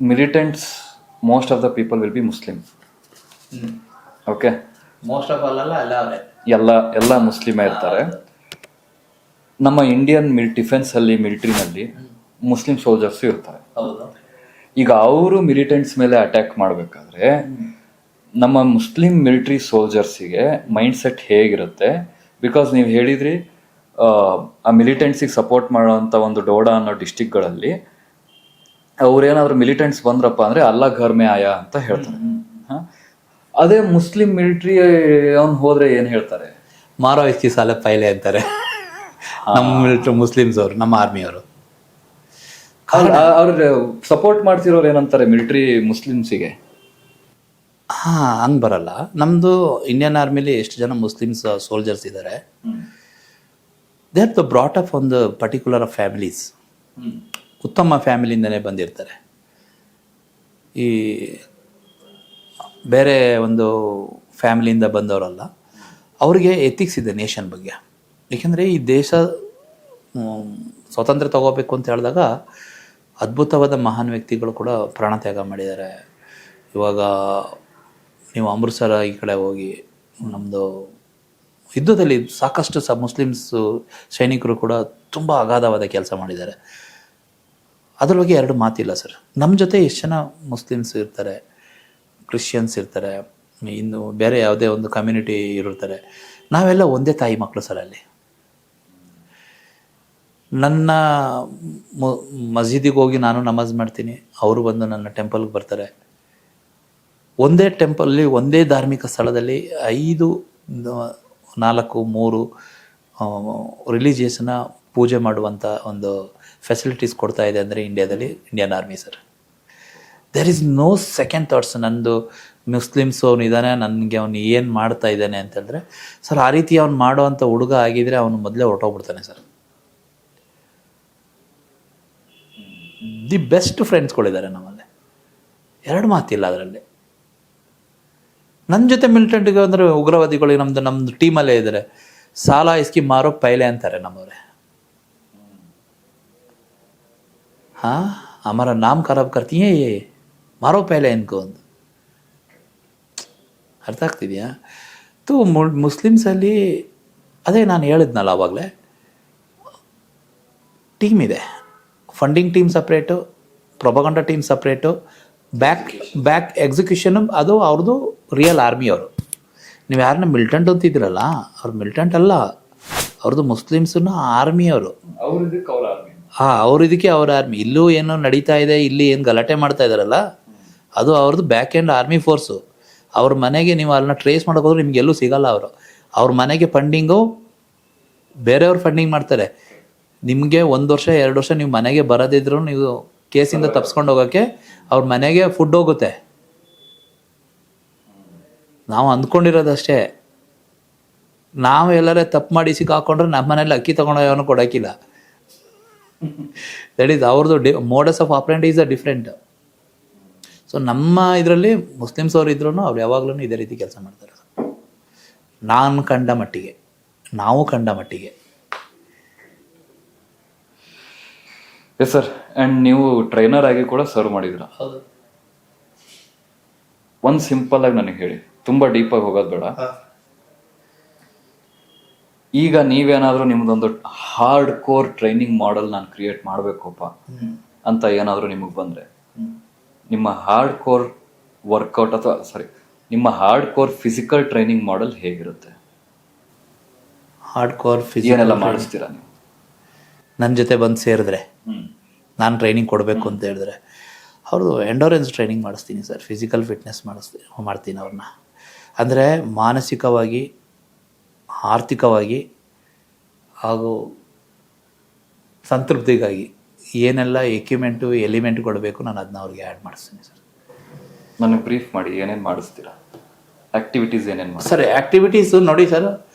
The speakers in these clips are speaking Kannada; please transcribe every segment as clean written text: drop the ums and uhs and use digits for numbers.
Militants most of the people will be Muslim. Okay, most of all ಅಲ್ಲ, ಎಲ್ಲ ಅವರೇ, ಎಲ್ಲ ಮುಸ್ಲಿಮೇ ಇರ್ತಾರೆ. ನಮ್ಮ ಇಂಡಿಯನ್ ಡಿಫೆನ್ಸ್ ಅಲ್ಲಿ ಮಿಲಿಟರಿನಲ್ಲಿ ಮುಸ್ಲಿಂ ಸೋಲ್ಜರ್ಸ್ ಇರ್ತಾರೆ. ಹೌದು. ಈಗ ಅವರು ಮಿಲಿಟೆಂಟ್ಸ್ ಮೇಲೆ ಅಟ್ಯಾಕ್ ಮಾಡಬೇಕಾದ್ರೆ ನಮ್ಮ ಮುಸ್ಲಿಂ ಮಿಲಿಟರಿ ಸೋಲ್ಜರ್ಸಿಗೆ ಮೈಂಡ್ ಸೆಟ್ ಹೇಗಿರುತ್ತೆ? ಬಿಕಾಸ್ ನೀವು ಹೇಳಿದ್ರಿ ಆ ಮಿಲಿಟೆಂಟ್ಸಿಗೆ ಸಪೋರ್ಟ್ ಮಾಡೋವಂಥ ಒಂದು ಡೋಡಾ ಅನ್ನೋ ಡಿಸ್ಟಿಕ್ಗಳಲ್ಲಿ ಅವ್ರೇನಾದ್ರು ಮಿಲಿಟೆಂಟ್ಸ್ ಬಂದ್ರಪ್ಪ ಅಂದ್ರೆ ಅಲ್ಲಾ ಘರ್ ಮೇ ಆಯಾ ಅಂತ ಹೇಳ್ತಾರೆ. ಅದೇ ಮುಸ್ಲಿಂ ಮಿಲಿಟರಿ ಅವ್ನು ಹೋದ್ರೆ ಏನ್ ಹೇಳ್ತಾರೆ? ಮಾರೋ ಇಸ್ಕಿ ಸಾಲ ಪೈಲೆ ಅಂತಾರೆ ನಮ್ಮ ಮಿಲಿಟರಿ ಮುಸ್ಲಿಮ್ಸ್ ಅವರು, ನಮ್ಮ ಆರ್ಮಿಯವರು. ಅವ್ರ ಸಪೋರ್ಟ್ ಮಾಡ್ತಿರೋರು ಏನಂತಾರೆ ಮಿಲಿಟರಿ ಮುಸ್ಲಿಮ್ಸಿಗೆ? ಹಂಗೆ ಬರಲ್ಲ. ನಮ್ಮದು ಇಂಡಿಯನ್ ಆರ್ಮಿಲಿ ಎಷ್ಟು ಜನ ಮುಸ್ಲಿಮ್ಸ್ ಸೋಲ್ಜರ್ಸ್ ಇದ್ದಾರೆ, they are the brought up on the particular of families. ಉತ್ತಮ ಫ್ಯಾಮಿಲಿಯಿಂದನೇ ಬಂದಿರ್ತಾರೆ. ಈ ಬೇರೆ ಒಂದು ಫ್ಯಾಮಿಲಿಯಿಂದ ಬಂದವರಲ್ಲ. ಅವ್ರಿಗೆ ಎಥಿಕ್ಸ್ ಇದೆ ನೇಷನ್ ಬಗ್ಗೆ. ಏಕೆಂದರೆ ಈ ದೇಶ ಸ್ವಾತಂತ್ರ್ಯ ತಗೋಬೇಕು ಅಂತ ಹೇಳಿದಾಗ ಅದ್ಭುತವಾದ ಮಹಾನ್ ವ್ಯಕ್ತಿಗಳು ಕೂಡ ಪ್ರಾಣತ್ಯಾಗ ಮಾಡಿದ್ದಾರೆ. ಇವಾಗ ನೀವು ಅಮೃತ್ಸರ ಈ ಕಡೆ ಹೋಗಿ, ನಮ್ಮದು ಯುದ್ಧದಲ್ಲಿ ಸಾಕಷ್ಟು ಮುಸ್ಲಿಮ್ಸು ಸೈನಿಕರು ಕೂಡ ತುಂಬ ಅಗಾಧವಾದ ಕೆಲಸ ಮಾಡಿದ್ದಾರೆ. ಅದ್ರ ಬಗ್ಗೆ ಎರಡು ಮಾತಿಲ್ಲ ಸರ್. ನಮ್ಮ ಜೊತೆ ಎಷ್ಟು ಜನ ಮುಸ್ಲಿಮ್ಸ್ ಇರ್ತಾರೆ, ಕ್ರಿಶ್ಚಿಯನ್ಸ್ ಇರ್ತಾರೆ, ಇನ್ನು ಬೇರೆ ಯಾವುದೇ ಒಂದು ಕಮ್ಯುನಿಟಿ ಇರ್ತಾರೆ, ನಾವೆಲ್ಲ ಒಂದೇ ತಾಯಿ ಮಕ್ಕಳು ಸರ್. ಅಲ್ಲಿ ನನ್ನ ಮಸ್ಜಿದಿಗೆ ಹೋಗಿ ನಾನು ನಮಾಜ್ ಮಾಡ್ತೀನಿ, ಅವರು ಬಂದು ನನ್ನ ಟೆಂಪಲ್ಗೆ ಬರ್ತಾರೆ. ಒಂದೇ ಟೆಂಪಲ್ಲಿ, ಒಂದೇ ಧಾರ್ಮಿಕ ಸ್ಥಳದಲ್ಲಿ 5, 4, 3 ರಿಲಿಜಿಯಸ್ನ ಪೂಜೆ ಮಾಡುವಂಥ ಒಂದು ಫೆಸಿಲಿಟೀಸ್ ಕೊಡ್ತಾ ಇದೆ ಅಂದರೆ ಇಂಡಿಯಾದಲ್ಲಿ Indian army sir. There is no second thoughts. ನಂದು ಮುಸ್ಲಿಮ್ಸ್ ಅವನು ಇದ್ದಾನೆ, ನನಗೆ ಅವನು ಏನು ಮಾಡ್ತಾ ಇದ್ದಾನೆ ಅಂತ ಹೇಳಿದ್ರೆ ಸರ್, ಆ ರೀತಿ ಅವ್ನು ಮಾಡೋವಂಥ ಹುಡುಗ ಆಗಿದ್ರೆ ಅವನು ಮೊದಲೇ ಹೊರಟೋಗ್ಬಿಡ್ತಾನೆ ಸರ್. ದಿ ಬೆಸ್ಟ್ ಫ್ರೆಂಡ್ಸ್ಗಳಿದ್ದಾರೆ ನಮ್ಮಲ್ಲಿ, ಎರಡು ಮಾತಿಲ್ಲ ಅದರಲ್ಲಿ. ನನ್ನ ಜೊತೆ ಮಿಲಿಟೆಂಟ್ಗೆ ಅಂದರೆ ಉಗ್ರವಾದಿಗಳಿಗೆ ನಮ್ಮದು ಟೀಮಲ್ಲೇ ಇದ್ದಾರೆ. ಸಾಲ ಇಸ್ಕಿ ಮಾರೋ ಪೈಲೆ ಅಂತಾರೆ ನಮ್ಮವರೇ. हाँ, हमारा नाम खराब करती हैं ये, मारो पहले इनको ಅಂತ. ಅರ್ಥ ಆಗ್ತಿದೆಯಾ? ತು ಮುಸ್ಲಿಮ್ಸಲ್ಲಿ ಅದೇ ನಾನು ಹೇಳಿದ್ನಲ್ಲ ಆವಾಗಲೇ, ಟೀಮ್ ಇದೆ. Funding team separate, ಪ್ರೊಪಗಂಡ team separate, back execution ಅದು ಅವ್ರದ್ದು ರಿಯಲ್ ಆರ್ಮಿಯವರು. ನೀವು ಯಾರನ್ನ ಮಿಲಿಟೆಂಟ್ ಅಂತಿದ್ದೀರಲ್ಲ, ಅವ್ರು ಮಿಲಿಟೆಂಟ್ ಅಲ್ಲ, ಅವ್ರದ್ದು ಮುಸ್ಲಿಮ್ಸನ್ನ ಆರ್ಮಿಯವರು. ಅವ್ರ ಇದಕ್ಕೆ ಅವ್ರ ಆರ್ಮಿ. ಇಲ್ಲೂ ಏನೋ ನಡೀತಾ ಇದೆ, ಇಲ್ಲಿ ಏನು ಗಲಾಟೆ ಮಾಡ್ತಾ ಇದ್ದಾರಲ್ಲ, ಅದು ಅವ್ರದ್ದು ಬ್ಯಾಕ್ ಎಂಡ್ ಆರ್ಮಿ ಫೋರ್ಸು. ಅವ್ರ ಮನೆಗೆ ನೀವು ಅದನ್ನ ಟ್ರೇಸ್ ಮಾಡೋಕೆ ಹೋದ್ರೆ ನಿಮ್ಗೆ ಎಲ್ಲೂ ಸಿಗಲ್ಲ. ಅವ್ರ ಮನೆಗೆ ಫಂಡಿಂಗು ಬೇರೆಯವ್ರು ಫಂಡಿಂಗ್ ಮಾಡ್ತಾರೆ. ನಿಮಗೆ 1 ವರ್ಷ 2 ವರ್ಷ ನೀವು ಮನೆಗೆ ಬರೋದಿದ್ರು ನೀವು ಕೇಸಿಂದ ತಪ್ಸ್ಕೊಂಡು ಹೋಗೋಕ್ಕೆ ಅವ್ರ ಮನೆಗೆ ಫುಡ್ ಹೋಗುತ್ತೆ. ನಾವು ಅಂದ್ಕೊಂಡಿರೋದಷ್ಟೇ. ನಾವು ಎಲ್ಲರೇ ತಪ್ಪು ಮಾಡಿ ಸಿಕ್ಕಾಕೊಂಡ್ರೆ ನಮ್ಮ ಮನೇಲಿ ಅಕ್ಕಿ ತೊಗೊಂಡೋನು ಕೊಡೋಕ್ಕಿಲ್ಲ. ದಟ್ ಈಸ್ ಅವ್ರದ್ದು modus of operandi is a different. So ನಮ್ಮ ಇದರಲ್ಲಿ ಮುಸ್ಲಿಮ್ಸ್ ಅವರು ಇದ್ರೂ ಅವ್ರು ಯಾವಾಗಲೂ ಇದೇ ರೀತಿ ಕೆಲಸ ಮಾಡ್ತಾರೆ. ನಾನು ಕಂಡ ಮಟ್ಟಿಗೆ, ನಾವು ಕಂಡ ಮಟ್ಟಿಗೆ. Yes sir. ಆ್ಯಂಡ್ ನೀವು ಟ್ರೈನರ್ ಆಗಿ ಕೂಡ ಸರ್ವ್ ಮಾಡಿದ್ರ. ಹೌದು. ಒಂದು ಸಿಂಪಲ್ ಆಗಿ ನನಗೆ ಹೇಳಿ, ತುಂಬ ಡೀಪಾಗಿ ಹೋಗೋದು ಬೇಡ. ಈಗ ನೀವೇನಾದರೂ ನಿಮ್ದೊಂದು ಹಾರ್ಡ್ ಕೋರ್ ಟ್ರೈನಿಂಗ್ ಮಾಡೆಲ್ ನಾನು ಕ್ರಿಯೇಟ್ ಮಾಡಬೇಕಪ್ಪ ಅಂತ ಏನಾದರೂ ನಿಮಗೆ ಬಂದರೆ, ನಿಮ್ಮ ಹಾರ್ಡ್ ಕೋರ್ ವರ್ಕೌಟ್ ನಿಮ್ಮ hard core physical training model ಹೇಗಿರುತ್ತೆ? ಹಾರ್ಡ್ ಕೋರ್ ಏನೆಲ್ಲ ಮಾಡಿಸ್ತೀರಾ ನೀವು? ನನ್ನ ಜೊತೆ ಬಂದು ಸೇರಿದ್ರೆ, ನಾನು ಟ್ರೈನಿಂಗ್ ಕೊಡಬೇಕು ಅಂತ ಹೇಳಿದ್ರೆ, ಅವ್ರದ್ದು ಎಂಡೋರೆನ್ಸ್ ಟ್ರೈನಿಂಗ್ ಮಾಡಿಸ್ತೀನಿ ಸರ್. ಫಿಸಿಕಲ್ ಫಿಟ್ನೆಸ್ ಮಾಡ್ತೀನಿ ಅವ್ರನ್ನ. ಅಂದರೆ ಮಾನಸಿಕವಾಗಿ, ಆರ್ಥಿಕವಾಗಿ ಹಾಗೂ ಸಂತೃಪ್ತಿಗಾಗಿ ಏನೆಲ್ಲ ಎಕ್ವಿಪ್ಮೆಂಟು ಎಲಿಮೆಂಟ್ಗಳು ಬೇಕು ನಾನು ಅದನ್ನ ಅವ್ರಿಗೆ ಆ್ಯಡ್ ಮಾಡಿಸ್ತೀನಿ ಸರ್. ನನಗೆ ಬ್ರೀಫ್ ಮಾಡಿ, ಏನೇನು ಮಾಡಿಸ್ತೀರಾ? ಆ್ಯಕ್ಟಿವಿಟೀಸ್ ಏನೇನು ಮಾಡಿ ಸರ್? ಆ್ಯಕ್ಟಿವಿಟೀಸು ನೋಡಿ sir,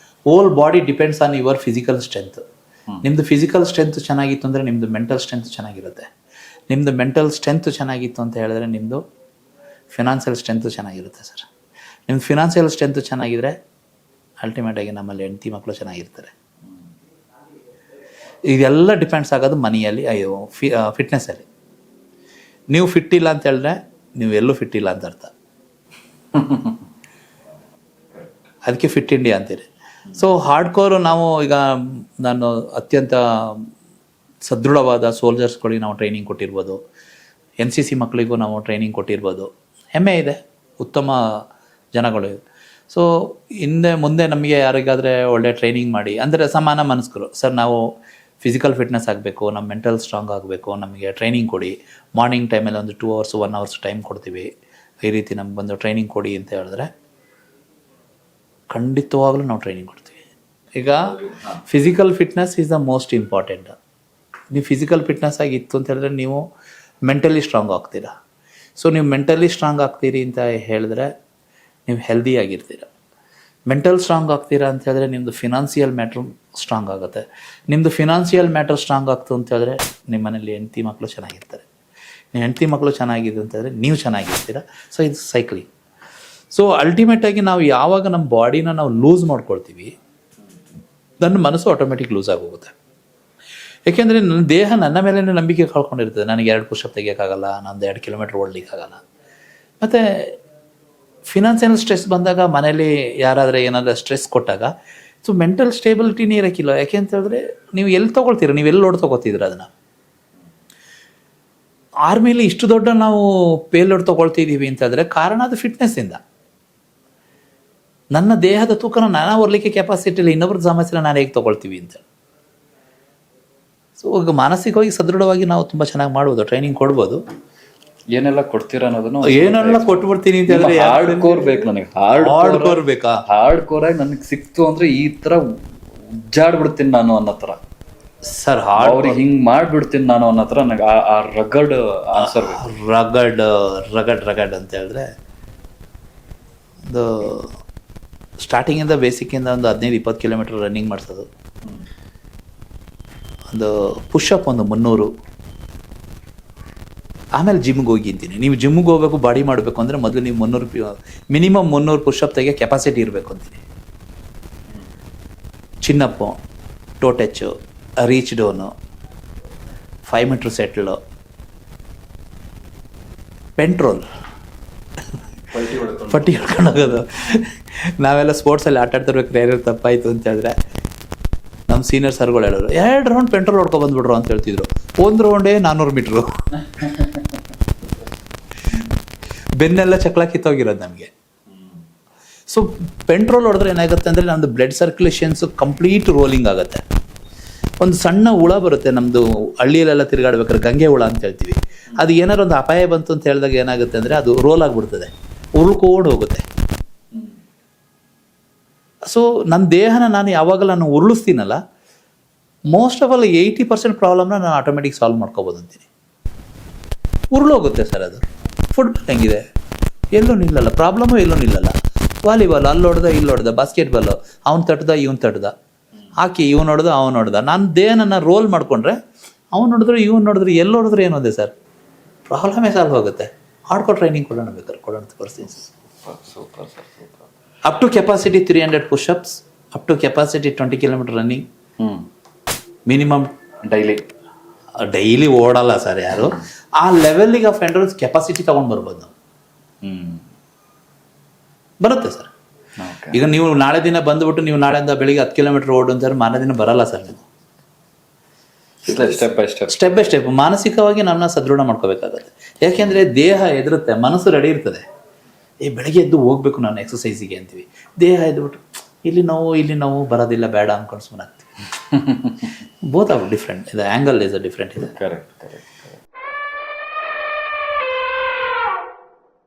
whole body depends on your physical strength. ನಿಮ್ಮದು ಫಿಸಿಕಲ್ ಸ್ಟ್ರೆಂತ್ ಚೆನ್ನಾಗಿತ್ತು ಅಂದರೆ ನಿಮ್ಮದು ಮೆಂಟಲ್ ಸ್ಟ್ರೆಂತ್ ಚೆನ್ನಾಗಿರುತ್ತೆ. ನಿಮ್ಮದು ಮೆಂಟಲ್ ಸ್ಟ್ರೆಂತ್ ಚೆನ್ನಾಗಿತ್ತು ಅಂತ ಹೇಳಿದ್ರೆ ನಿಮ್ಮದು ಫಿನಾನ್ಷಿಯಲ್ ಸ್ಟ್ರೆಂತು ಚೆನ್ನಾಗಿರುತ್ತೆ ಸರ್. ನಿಮ್ಮದು ಫಿನಾನ್ಷಿಯಲ್ ಸ್ಟ್ರೆಂತ್ ಚೆನ್ನಾಗಿದ್ರೆ ಅಲ್ಟಿಮೇಟಾಗಿ ನಮ್ಮಲ್ಲಿ ಹೆಂಡತಿ ಮಕ್ಕಳು ಚೆನ್ನಾಗಿರ್ತಾರೆ. ಇದೆಲ್ಲ ಡಿಪೆಂಡ್ಸ್ ಆಗೋದು ಮನಿಯಲ್ಲಿ, ಫಿಟ್ನೆಸ್ಸಲ್ಲಿ. ನೀವು ಫಿಟ್ ಇಲ್ಲ ಅಂತ ಹೇಳಿದ್ರೆ ನೀವು ಎಲ್ಲೂ ಫಿಟ್ ಇಲ್ಲ ಅಂತ ಅರ್ಥ. ಅದಕ್ಕೆ ಫಿಟ್ ಇಂಡಿಯಾ ಅಂತೀರಿ. ಸೊ ಹಾರ್ಡ್ ಕೋರು ನಾವು ಈಗ ನಾನು ಅತ್ಯಂತ ಸದೃಢವಾದ ಸೋಲ್ಜರ್ಸ್ಗಳಿಗೆ ನಾವು ಟ್ರೈನಿಂಗ್ ಕೊಟ್ಟಿರ್ಬೋದು, NCC ಮಕ್ಕಳಿಗೂ ನಾವು ಟ್ರೈನಿಂಗ್ ಕೊಟ್ಟಿರ್ಬೋದು, ಹೆಮ್ಮೆ ಇದೆ, ಉತ್ತಮ ಜನಗಳು. ಸೊ ಮುಂದೆ ನಮಗೆ ಯಾರಿಗಾದರೆ ಒಳ್ಳೆ ಟ್ರೈನಿಂಗ್ ಮಾಡಿ, ಅಂದರೆ ಸಮಾನ ಮನಸ್ಕರು, ಸರ್ ನಾವು ಫಿಸಿಕಲ್ ಫಿಟ್ನೆಸ್ ಆಗಬೇಕು, ನಮ್ಮ ಮೆಂಟಲ್ ಸ್ಟ್ರಾಂಗ್ ಆಗಬೇಕು, ನಮಗೆ ಟ್ರೈನಿಂಗ್ ಕೊಡಿ, ಮಾರ್ನಿಂಗ್ ಟೈಮಲ್ಲಿ ಒಂದು 2 hours 1 hours ಟೈಮ್ ಕೊಡ್ತೀವಿ, ಈ ರೀತಿ ನಮ್ಗೆ ಬಂದು ಟ್ರೈನಿಂಗ್ ಕೊಡಿ ಅಂತ ಹೇಳಿದ್ರೆ ಖಂಡಿತವಾಗ್ಲೂ ನಾವು ಟ್ರೈನಿಂಗ್ ಕೊಡ್ತೀವಿ. ಈಗ physical fitness is the most important. ನೀವು ಫಿಸಿಕಲ್ ಫಿಟ್ನೆಸ್ ಆಗಿತ್ತು ಅಂತ ಹೇಳಿದ್ರೆ ನೀವು ಮೆಂಟಲಿ ಸ್ಟ್ರಾಂಗ್ ಆಗ್ತೀರಾ. ಸೊ ನೀವು ಮೆಂಟಲಿ ಸ್ಟ್ರಾಂಗ್ ಆಗ್ತೀರಿ ಅಂತ ಹೇಳಿದ್ರೆ ನೀವು ಹೆಲ್ದಿ ಆಗಿರ್ತೀರ. ಮೆಂಟಲ್ ಸ್ಟ್ರಾಂಗ್ ಆಗ್ತೀರಾ ಅಂತ ಹೇಳಿದ್ರೆ ನಿಮ್ಮದು ಫಿನಾನ್ಸಿಯಲ್ ಮ್ಯಾಟ್ರ್ ಸ್ಟ್ರಾಂಗ್ ಆಗುತ್ತೆ. ನಿಮ್ಮದು ಫಿನಾನ್ಸಿಯಲ್ ಮ್ಯಾಟ್ರ್ ಸ್ಟ್ರಾಂಗ್ ಆಗ್ತು ಅಂತ ಹೇಳಿದ್ರೆ ನಿಮ್ಮ ಮನೇಲಿ ಹೆಂಡತಿ ಮಕ್ಕಳು ಚೆನ್ನಾಗಿರ್ತಾರೆ. ನೀವು ಹೆಂಡತಿ ಮಕ್ಕಳು ಚೆನ್ನಾಗಿದೆ ಅಂತ ಹೇಳಿದ್ರೆ ನೀವು ಚೆನ್ನಾಗಿರ್ತೀರ. ಸೊ ಇದು ಸೈಕ್ಲಿಂಗ್. ಸೊ ಅಲ್ಟಿಮೇಟಾಗಿ ನಾವು ಯಾವಾಗ ನಮ್ಮ ಬಾಡಿನ ನಾವು ಲೂಸ್ ಮಾಡ್ಕೊಳ್ತೀವಿ, ನನ್ನ ಮನಸ್ಸು ಆಟೋಮೆಟಿಕ್ ಲೂಸ್ ಆಗೋಗುತ್ತೆ. ಯಾಕೆಂದರೆ ನನ್ನ ದೇಹ ನನ್ನ ಮೇಲೆ ನಂಬಿಕೆ ಕಳ್ಕೊಂಡಿರ್ತದೆ. ನನಗೆ 2 ಪುಷಪ್ ತೆಗಿಯೋಕ್ಕಾಗಲ್ಲ, ನಂದು 2 kilometer ಓಡಲಿಕ್ಕಾಗಲ್ಲ. ಮತ್ತು ಫಿನಾನ್ಸಿಯಲ್ ಸ್ಟ್ರೆಸ್ ಬಂದಾಗ ಮನೇಲಿ ಯಾರಾದರೆ ಏನಾದರೂ ಸ್ಟ್ರೆಸ್ ಕೊಟ್ಟಾಗ ಸೊ ಮೆಂಟಲ್ ಸ್ಟೇಬಿಲಿಟಿನೇ ಇರೋಕ್ಕಿಲ್ಲ. ಯಾಕೆ ಅಂತ ಹೇಳಿದ್ರೆ ನೀವು ಎಲ್ಲಿ ತೊಗೊಳ್ತೀರ, ನೀವು ಎಲ್ಲಿ ಲೋಡ್ ತೊಗೋತಿದ್ದೀರ ಅದನ್ನು. ಆರ್ಮಿಲಿ ಇಷ್ಟು ದೊಡ್ಡ ನಾವು ಪೇಲೋಡ್ ತೊಗೊಳ್ತಿದ್ದೀವಿ ಅಂತಂದರೆ ಕಾರಣ ಅದು ಫಿಟ್ನೆಸ್ಸಿಂದ. ನನ್ನ ದೇಹದ ತೂಕನ ನಾನು ಹೊರಲಿಕ್ಕೆ ಕೆಪಾಸಿಟಿ ಇಲ್ಲ, ಇನ್ನೊಬ್ರದ್ದು ಸಮಸ್ಯೆನ ನಾನು ಹೇಗೆ ತೊಗೊಳ್ತೀವಿ ಅಂತ. ಸೊ ಈಗ ಮಾನಸಿಕವಾಗಿ ಸದೃಢವಾಗಿ ನಾವು ತುಂಬ ಚೆನ್ನಾಗಿ ಮಾಡ್ಬೋದು, ಟ್ರೈನಿಂಗ್ ಕೊಡ್ಬೋದು. ಏನೆಲ್ಲ ಕೊಡ್ತೀರಾ ಅನ್ನೋದನ್ನು ಏನೆಲ್ಲ ಕೊಟ್ಬಿಡ್ತೀನಿ ಅಂತ ಹೇಳಿದ್ರೆ ಹಾರ್ಡ್ ಕೋರ್ ಬೇಕು ನನಗೆ. ಹಾರ್ಡ್ ಕೋರ್ ಬೇಕಾ? ಹಾರ್ಡ್ ಕೋರ್ ಆಗಿ ನನಗೆ ಸಿಕ್ತು ಅಂದ್ರೆ ಈ ತರ ಉಜ್ಜಾಡ್ಬಿಡ್ತೀನಿ ನಾನು ಅನ್ನೋ ತರ. ಸರ್ ಅವ್ರಿಗೆ ಹಿಂಗ್ ಮಾಡ್ಬಿಡ್ತೀನಿ ನಾನು ಅನ್ನೋ ತರ ನನಗೆ ಆ ರಗಡ್ ಆನ್ಸರ್ ಬೇಕು. ರಗಡ್ ಅಂತ ಹೇಳಿದ್ರೆ ಒಂದು ಸ್ಟಾರ್ಟಿಂಗಿಂದ ಬೇಸಿಕ್ಕಿಂದ ಒಂದು 15-20 kilometer ರನ್ನಿಂಗ್ ಮಾಡಿಸೋದು, ಒಂದು ಪುಷಪ್ ಒಂದು 300, ಆಮೇಲೆ ಜಿಮ್ಗೆ ಹೋಗಿ ಅಂತೀನಿ. ನೀವು ಜಿಮ್ಗೆ ಹೋಗ್ಬೇಕು, ಬಾಡಿ ಮಾಡಬೇಕು ಅಂದರೆ ಮೊದಲು ನೀವು 300 ಮಿನಿಮಮ್ 300 ಪುಷಪ್ ತೆಗೆ ಕೆಪಾಸಿಟಿ ಇರಬೇಕು ಅಂತೀನಿ. Chin up, toe touch, reach down, 5 meter shuttle, ಪೆಂಟ್ರೋಲ್, ಪಟ್ಟಿ ಹಿಡ್ಕೊಂಡು ಹೋಗೋದು. ನಾವೆಲ್ಲ ಸ್ಪೋರ್ಟ್ಸಲ್ಲಿ ಆಟ ಆಡ್ತಿರ್ಬೇಕು, ಯಾರು ತಪ್ಪಾಯಿತು ಅಂತ ಹೇಳಿದ್ರೆ ನಮ್ಮ ಸೀನಿಯರ್ ಸರ್ಗಳು ಹೇಳೋರು 2 round ಪೆಟ್ರೋಲ್ ಹೊಡ್ಕೊಂಡು ಬಂದ್ಬಿಟ್ರು ಅಂತ ಹೇಳ್ತಿದ್ರು. 1 round 400 meter. ಬೆನ್ನೆಲ್ಲ ಚಕ್ಲ ಕಿತ್ತೋಗಿರೋದು ನಮಗೆ. ಸೊ ಪೆಟ್ರೋಲ್ ಹೊಡೆದ್ರೆ ಏನಾಗುತ್ತೆ ಅಂದರೆ ನಮ್ಮದು ಬ್ಲಡ್ ಸರ್ಕ್ಯುಲೇಷನ್ಸು ಕಂಪ್ಲೀಟ್ ರೋಲಿಂಗ್ ಆಗುತ್ತೆ. ಒಂದು ಸಣ್ಣ ಹುಳ ಬರುತ್ತೆ ನಮ್ಮದು ಹಳ್ಳಿಯಲ್ಲೆಲ್ಲ ತಿರುಗಾಡ್ಬೇಕಾದ್ರೆ, ಗಂಗೆ ಹುಳ ಅಂತ ಹೇಳ್ತೀವಿ. ಅದು ಏನಾರು ಒಂದು ಅಪಾಯ ಬಂತು ಅಂತ ಹೇಳಿದಾಗ ಏನಾಗುತ್ತೆ ಅಂದರೆ ಅದು ರೋಲ್ ಆಗಿಬಿಡ್ತದೆ, ಉರುಳ್ಕೊಂಡು ಹೋಗುತ್ತೆ. ಸೊ ನನ್ನ ದೇಹನ ನಾನು ಯಾವಾಗ ನಾನು ಉರುಳಿಸ್ತೀನಲ್ಲ, ಮೋಸ್ಟ್ ಆಫ್ ಆಲ್ 80% ಪ್ರಾಬ್ಲಮ್ನ ನಾನು ಆಟೋಮೆಟಿಕ್ ಸಾಲ್ವ್ ಮಾಡ್ಕೋಬೋದು ಅಂತೀನಿ. ಉರುಳೋಗುತ್ತೆ ಸರ್ ಅದು. ಫುಟ್ಬಾಲ್ ಹೆಂಗಿದೆ, ಎಲ್ಲೂ ನಿಲ್ಲಲ್ಲ, ಪ್ರಾಬ್ಲಮ್ಮು ಎಲ್ಲೂ ನಿಲ್ಲಲ್ಲ. ವಾಲಿಬಾಲ್ ಅಲ್ಲಿ ಹೊಡೆದ ಇಲ್ಲಿ ಹೊಡೆದ, ಬಾಸ್ಕೆಟ್ಬಾಲು ಅವ್ನು ತಟ್ಟದ ಇವ್ನು ತಟ್ಟದ, ಹಾಕಿ ಇವ್ನು ಹೊಡೆದ ಅವ್ನು ಹೊಡೆದ, ನಾನು ದೇಹನ ರೋಲ್ ಮಾಡಿಕೊಂಡ್ರೆ ಅವ್ನು ನೋಡಿದ್ರೆ ಇವ್ನು ನೋಡಿದ್ರೆ ಎಲ್ಲಿ ಹೊಡೆದ್ರೆ ಏನೋದೆ ಸರ್, ಪ್ರಾಬ್ಲಮೇ ಸಾಲ್ವ್ ಆಗುತ್ತೆ. ಹಾರ್ಡ್ಕೋರ್ ಟ್ರೈನಿಂಗ್ ಕೊಡೋಣ ಬೇಕಾದ್ರೆ ಕೊಡೋಣ ತೋರಿಸ್ತೀನಿ. Super sir, super. Up to capacity 300 pushups, up to capacity 20 kilometer running minimum daily ಓಡಲ್ಲ ಸರ್ ಯಾರು. ಆ ಲೆವೆಲ್ಲಿಗೆ ಆ ಫೆಂಡರ್ಸ್ ಕೆಪಾಸಿಟಿ ತಗೊಂಡು ಬರ್ಬೋದು. ಬರುತ್ತೆ ಸರ್. ಈಗ ನೀವು ನಾಳೆ ದಿನ ಬಂದುಬಿಟ್ಟು ನೀವು ನಾಳೆಯಿಂದ ಬೆಳಿಗ್ಗೆ 10 kilometer ಓಡು ಅಂತಾರೆ, ಮಾರನೇ ದಿನ ಬರಲ್ಲ ಸರ್. ನೀವು ಸ್ಟೆಪ್ ಬೈ ಸ್ಟೆಪ್ ಮಾನಸಿಕವಾಗಿ ನಮ್ಮನ್ನ ಸದೃಢ ಮಾಡ್ಕೋಬೇಕಾಗತ್ತೆ. ಯಾಕೆಂದರೆ ದೇಹ ಎದುರುತ್ತೆ, ಮನಸ್ಸು ರೆಡಿ ಇರ್ತದೆ. ಬೆಳಗ್ಗೆ ಎದ್ದು ಹೋಗ್ಬೇಕು ನಾನು ಎಕ್ಸಸೈಸಿಗೆ ಅಂತೀವಿ, ದೇಹ ಎದ್ಬಿಟ್ಟು ಇಲ್ಲಿ ನೋವು ಬರೋದಿಲ್ಲ, ಬೇಡ ಅಂದ್ಕೊಂಡು ಸುಮ್ಮನೆ ಆಗ್ತೀವಿ. Both are different. ಇದು ಆ್ಯಂಗಲ್ ಇಸ್ ಅ ಡಿಫ್ರೆಂಟ್ ಇದೆ. ಕರೆಕ್ಟ್.